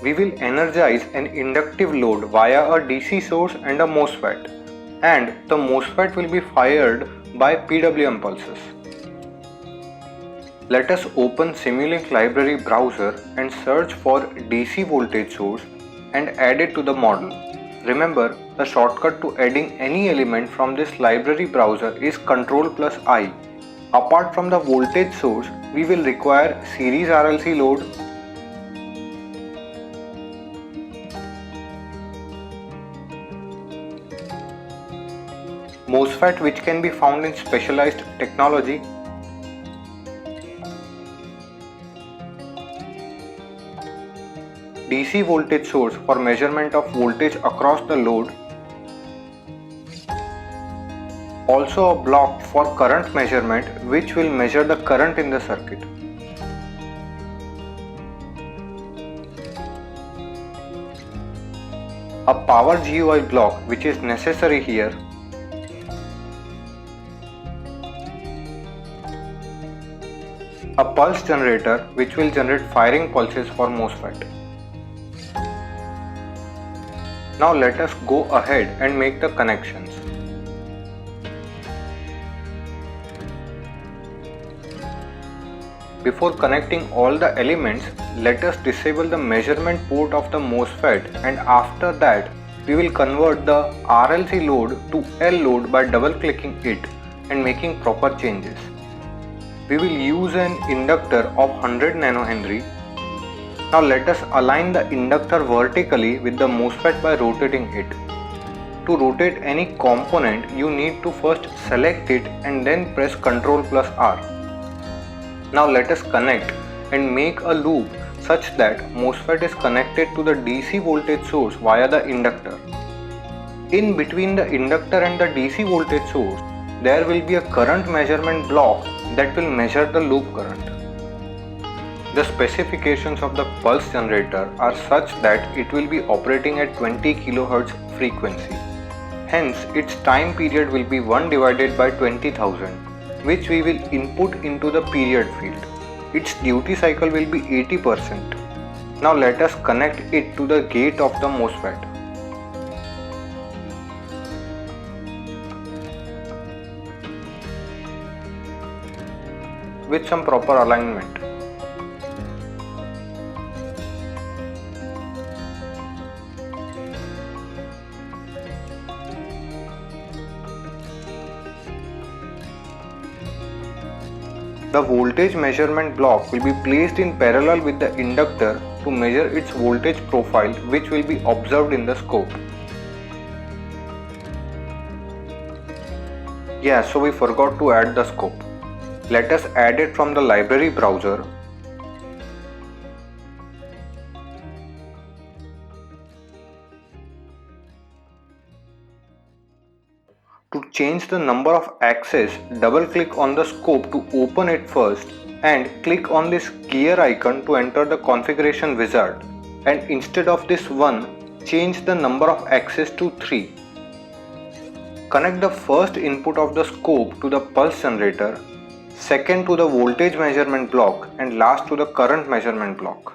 We will energize an inductive load via a DC source and a MOSFET, and the MOSFET will be fired by PWM pulses. Let us open Simulink library browser and search for DC voltage source and add it to the model. Remember, the shortcut to adding any element from this library browser is Ctrl+I. Apart from the voltage source, we will require series RLC load, MOSFET which can be found in specialized technology, DC voltage source for measurement of voltage across the load, also a block for current measurement which will measure the current in the circuit. A power GUI block which is necessary here, a pulse generator which will generate firing pulses for MOSFET. Now let us go ahead and make the connections. Before connecting all the elements, let us disable the measurement port of the MOSFET, and after that we will convert the RLC load to L load by double clicking it and making proper changes. We will use an inductor of 100 nanohenry. Now let us align the inductor vertically with the MOSFET by rotating it. To rotate any component, you need to first select it and then press Ctrl+R. Now let us connect and make a loop such that MOSFET is connected to the DC voltage source via the inductor. In between the inductor and the DC voltage source, there will be a current measurement block that will measure the loop current. The specifications of the pulse generator are such that it will be operating at 20 kHz frequency. Hence, its time period will be 1 divided by 20,000, which we will input into the period field. Its duty cycle will be 80%. Now let us connect it to the gate of the MOSFET. With some proper alignment. The voltage measurement block will be placed in parallel with the inductor to measure its voltage profile, which will be observed in the scope. Yeah, so we forgot to add the scope. Let us add it from the library browser. To change the number of axes, double click on the scope to open it first and click on this gear icon to enter the configuration wizard, and instead of this 1, change the number of axes to 3. Connect the first input of the scope to the pulse generator, second to the voltage measurement block, and last to the current measurement block.